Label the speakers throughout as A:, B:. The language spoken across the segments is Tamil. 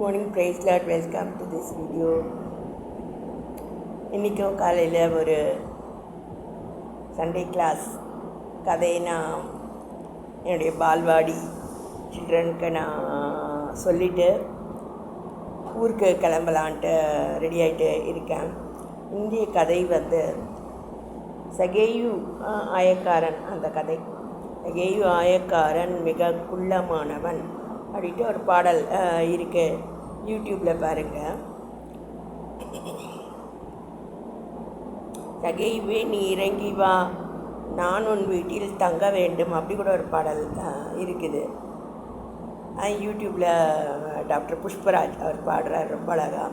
A: Morning, praise lord. Welcome to this video. இன்றைக்கும் காலையில் ஒரு சண்டே கிளாஸ் கதையை நான் என்னுடைய பால்வாடி சில்ட்ரனுக்கு நான் சொல்லிவிட்டு ஊருக்கு கிளம்பலான்ட்டு ரெடி ஆகிட்டு இருக்கேன். இந்திய கதை சகேயு ஆயக்காரன். அந்த கதை சகேயு ஆயக்காரன் மிக குள்ளமானவன் அப்படின்ட்டு ஒரு பாடல் இருக்குது, யூடியூப்பில் பாருங்கள். சகேயுவே, நீ இறங்கி வா, நான் உன் வீட்டில் தங்க வேண்டும், அப்படி கூட ஒரு பாடல் இருக்குது. யூடியூப்பில் டாக்டர் புஷ்பராஜ் அவர் பாடுறார், ரொம்ப அழகா.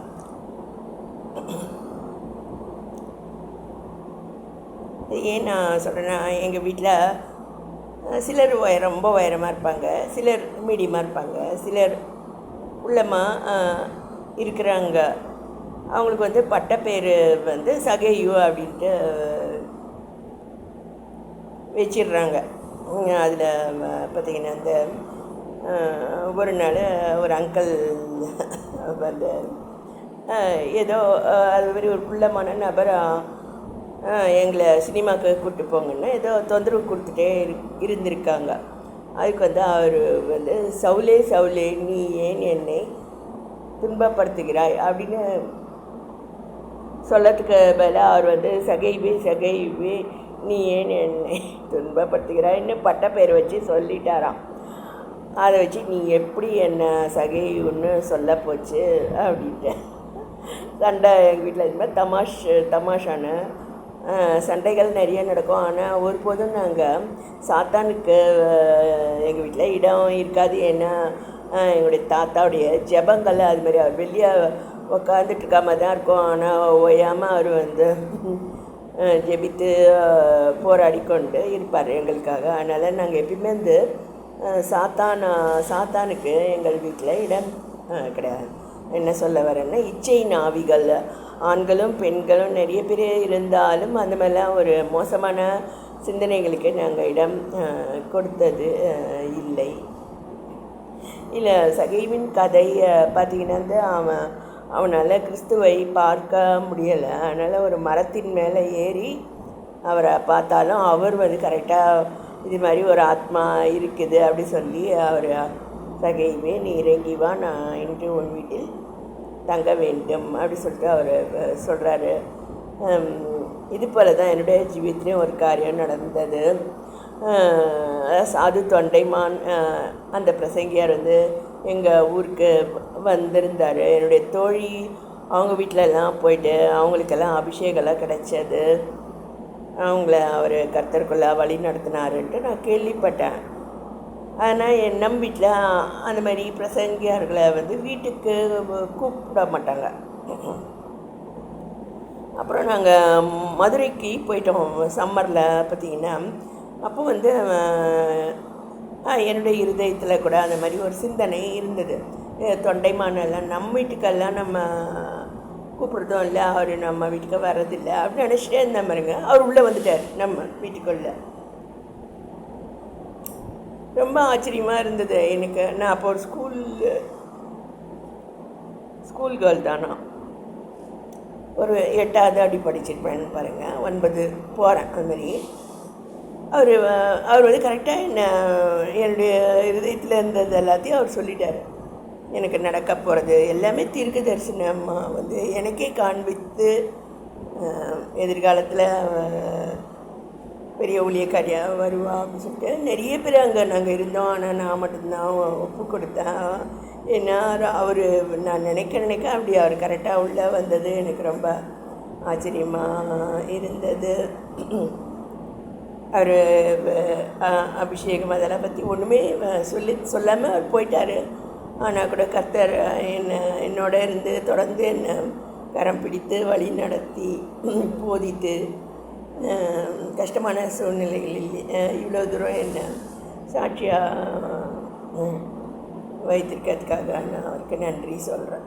A: ஏன் நான் சொல்கிறேன்னா, எங்கள் வீட்டில் சிலர் ரொம்ப உயரமாக இருப்பாங்க, சிலர் மீடியமாக இருப்பாங்க, சிலர் உள்ளமாக இருக்கிறாங்க. அவங்களுக்கு பட்டப்பேர் சகேயு அப்படின்ட்டு வச்சிடுறாங்க. அதில் பார்த்திங்கன்னா அந்த ஒரு நாள் ஒரு அங்கிள் ஏதோ அது மாதிரி ஒரு குள்ளமான நபர் எங்களை சினிமாவுக்கு கூப்பிட்டு போங்கன்னா ஏதோ தொந்தரவு கொடுத்துட்டே இருந்திருக்காங்க. அதுக்கு அவர் சவுலே சவுலே, நீ ஏன் என்னை துன்பப்படுத்துகிறாய் அப்படின்னு சொல்லத்துக்கு பதிலாக அவர் சகைவே சகைவே, நீ ஏன் என்னை துன்பப்படுத்துகிறாய்ன்னு பட்டப்பேர் வச்சு சொல்லிட்டாராம். அதை வச்சு நீ எப்படி என்ன சகையுன்னு சொல்ல போச்சு அப்படின்ட்டு சண்டை எங்கள் வீட்டில் இது மாதிரி தமாஷான சண்டைகள் நிறைய நடக்கும். ஆனால் ஒருபோதும் நாங்கள் சாத்தானுக்கு எங்கள் வீட்டில் இடம் இருக்காது. ஏன்னா எங்களுடைய தாத்தாவுடைய ஜெபங்கள் அது மாதிரி அவர் வெளியே உட்காந்துட்டு இருக்காம தான் இருக்கும். ஆனால் ஓயாமல் அவர் ஜெபித்து போராடி கொண்டு இருப்பார் எங்களுக்காக. அதனால் நாங்கள் எப்பயுமே சாத்தானுக்கு எங்கள் வீட்டில் இடம் கிடையாது. என்ன சொல்ல வரேன்னா, இச்சையின் ஆவிகள் ஆண்களும் பெண்களும் நிறைய பேர் இருந்தாலும் அந்த மாதிரிலாம் ஒரு மோசமான சிந்தனைகளுக்கு நாங்கள் இடம் கொடுத்தது இல்லை. சகைவின் கதை பார்த்திங்கன்னா, அவனால் கிறிஸ்துவை பார்க்க முடியலை. அதனால் ஒரு மரத்தின் மேலே ஏறி அவரை பார்த்தாலும் அவர் கரெக்டாக இது மாதிரி ஒரு ஆத்மா இருக்குது அப்படி சொல்லி அவர் சகைவே, நீ இறங்கி வா, நான் இன்று உன் வீட்டில் தங்க வேண்டும் அப்படி சொல்லிட்டு அவர் சொல்கிறாரு. இது போல் தான் என்னுடைய ஜீவிதத்துலேயும் ஒரு காரியம் நடந்தது. சாது தொண்டைமான் அந்த பிரசங்கியார் எங்கள் ஊருக்கு வந்திருந்தார். என்னுடைய தோழி அவங்க வீட்டிலலாம் போயிட்டு அவங்களுக்கெல்லாம் அபிஷேகம்லாம் கிடைச்சது. அவங்கள அவர் கர்த்தருக்குள்ளே வழி நடத்தினாருன்ட்டு நான் கேள்விப்பட்டேன். ஆனால் நம்ம வீட்டில் அந்த மாதிரி பிரசங்கியார்களை வீட்டுக்கு கூப்பிட மாட்டாங்க. அப்புறம் நாங்கள் மதுரைக்கு போயிட்டோம் சம்மரில் பார்த்திங்கன்னா. அப்போ என்னுடைய இருதயத்தில் கூட அந்த மாதிரி ஒரு சிந்தனை இருந்தது. தொண்டைமானெல்லாம் நம்ம வீட்டுக்கெல்லாம் நம்ம கூப்பிடுறதும் இல்லை, அவர் நம்ம வீட்டுக்கு வர்றதில்லை அப்படின்னு நினச்சிட்டே இருந்த மாதிரிங்க. அவர் உள்ளே வந்துட்டார் நம்ம வீட்டுக்குள்ளே. ரொம்ப ஆச்சரியமாக இருந்தது எனக்கு. நான் அப்போ ஒரு ஸ்கூல் கேர்ள் தானா, ஒரு 8வது அப்படி படிச்சிருப்பேன்னு பாருங்கள், 9 போகிறேன். அது மாதிரி அவர் கரெக்டாக என்னுடைய இருதயத்தில் இருந்தது எல்லாத்தையும் அவர் சொல்லிட்டார். எனக்கு நடக்க போகிறது எல்லாமே தீர்க்க தரிசனமாக எனக்கே காண்பித்து எதிர்காலத்தில் பெரிய ஊழியக்காரியாக வருவா அப்படின்னு சொல்லிட்டு நிறைய பேர் அங்கே நாங்கள் இருந்தோம். ஆனால் நான் மட்டும்தான் ஒப்பு கொடுத்தேன். ஏன்னா அவர் நான் நினைக்க அப்படி அவர் கரெக்டாக உள்ளே வந்தது எனக்கு ரொம்ப ஆச்சரியமாக இருந்தது. அவர் அபிஷேகம் அதெல்லாம் பற்றி ஒன்றுமே சொல்லாமல் அவர் போயிட்டார். ஆனால் கூட கர்த்தர் என்னோட இருந்து தொடர்ந்து என்னை கரம் பிடித்து வழி நடத்தி போதித்து கஷ்டமான சூழ்நிலைகளில் இவ்வளோ தூரம் என்னை சாட்சியாக வைத்திருக்கிறதுக்காக நான் அவருக்கு நன்றி சொல்கிறேன்.